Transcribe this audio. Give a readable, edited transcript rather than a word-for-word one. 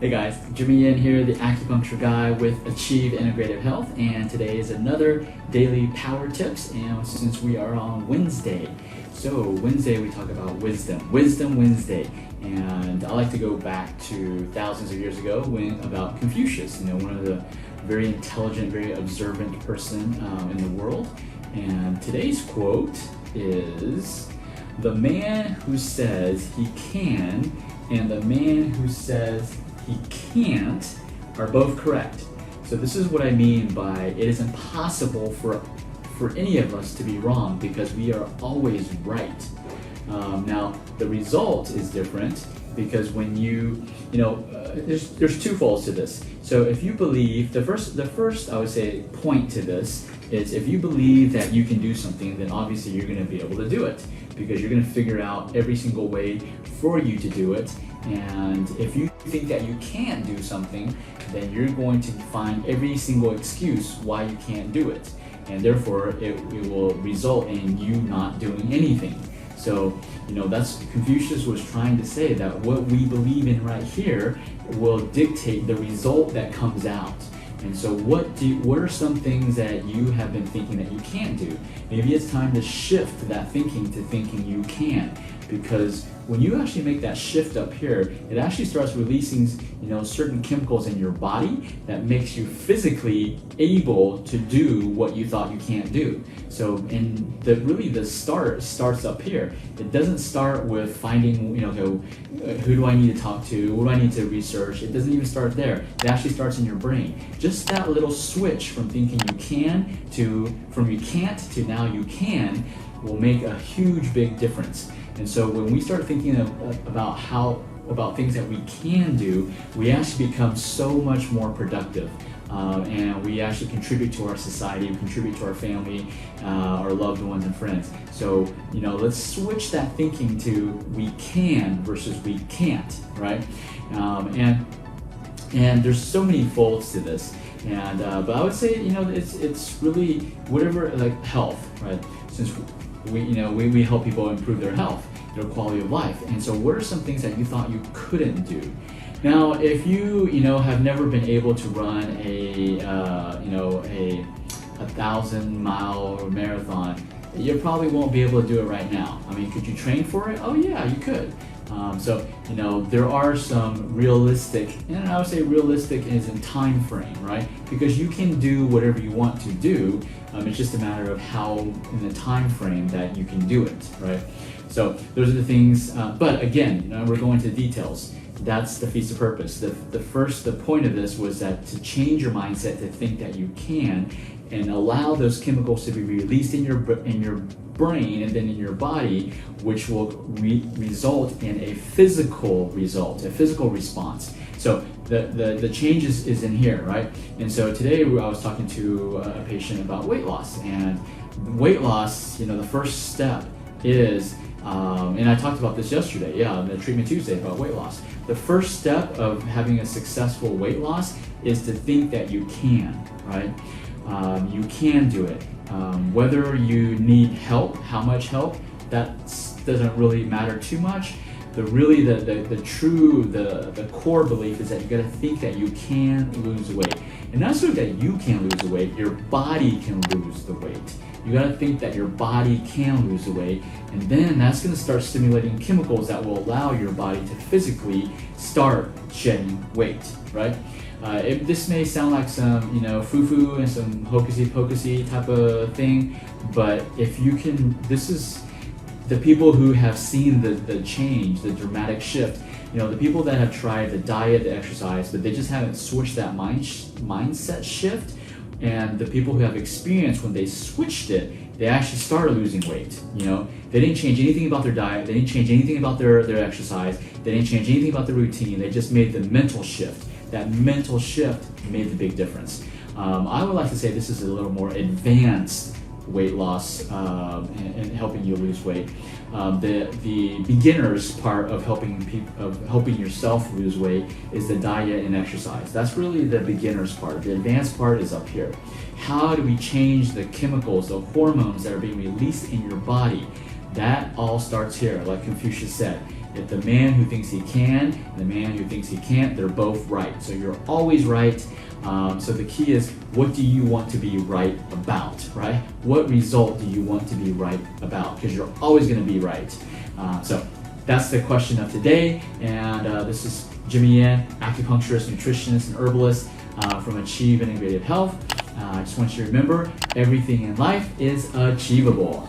Hey guys, Jimmy Yin here, the Acupuncture guy with Achieve Integrative Health, and today is another daily power tips, and since we are on Wednesday, so Wednesday we talk about wisdom Wednesday, and I like to go back to thousands of years ago about Confucius, one of the very intelligent, very observant person in the world, and today's quote is, "The man who says he can and the man who says he can't are both correct." So this is what I mean by it is impossible for any of us to be wrong because we are always right. Now the result is different because when there's two folds to this. So if you believe, the first I would say point to this is if you believe that you can do something, then obviously you're going to be able to do it because you're going to figure out every single way for you to do it. And if you think that you can't do something, then you're going to find every single excuse why you can't do it. And therefore, it will result in you not doing anything. So, that's Confucius was trying to say that what we believe in right here will dictate the result that comes out. And so what are some things that you have been thinking that you can't do? Maybe it's time to shift that thinking to thinking you can. Because when you actually make that shift up here, it actually starts releasing, certain chemicals in your body that makes you physically able to do what you thought you can't do. So, the start starts up here. It doesn't start with finding, who do I need to talk to? What do I need to research? It doesn't even start there. It actually starts in your brain. Just that little switch from thinking you can from you can't to now you can will make a huge, big difference. And so when we start thinking about things that we can do, we actually become so much more productive. And we actually contribute to our society, we contribute to our family, our loved ones and friends. So, let's switch that thinking to we can versus we can't, right? And there's so many folds to this. And but I would say, it's really whatever, like health, right? Since we help people improve their health, their quality of life. And so what are some things that you thought you couldn't do? Now, if you have never been able to run a 1,000-mile marathon, you probably won't be able to do it right now. I mean, could you train for it? Oh yeah, you could. So there are some realistic, and I would say realistic is in time frame, right? Because you can do whatever you want to do. It's just a matter of how in the time frame that you can do it, right? So those are the things. But again, we're going to the details. That's the Feast of Purpose. The point of this was that to change your mindset to think that you can, and allow those chemicals to be released in your brain and then in your body, which will result in a physical result, a physical response. So the change is in here, right? And so today I was talking to a patient about weight loss, and weight loss, the first step is, and I talked about this yesterday, on the Treatment Tuesday about weight loss. The first step of having a successful weight loss is to think that you can, right? You can do it. Whether you need help, how much help, that doesn't really matter too much. The core belief is that you got to think that you can lose weight. And not so that you can lose the weight, your body can lose the weight. You got to think that your body can lose the weight, and then that's going to start stimulating chemicals that will allow your body to physically start shedding weight, right? This may sound like some, foo-foo and some hocusy-pocusy type of thing, but if you can, this is the people who have seen the change, the dramatic shift. The people that have tried the diet, the exercise, but they just haven't switched that mindset shift. And the people who have experienced when they switched it, they actually started losing weight. They didn't change anything about their diet, they didn't change anything about their exercise, they didn't change anything about the routine, they just made the mental shift. That mental shift made the big difference. I would like to say this is a little more advanced weight loss and helping you lose weight. The beginners part of helping yourself lose weight is the diet and exercise. That's really the beginners part. The advanced part is up here. How do we change the chemicals, the hormones that are being released in your body? That all starts here, like Confucius said. If the man who thinks he can and the man who thinks he can't, they're both right. So you're always right. So the key is, what do you want to be right about, right? What result do you want to be right about? Because you're always going to be right. So that's the question of today. And this is Jimmy Yan, acupuncturist, nutritionist, and herbalist from Achieve Integrative Health. I just want you to remember, everything in life is achievable.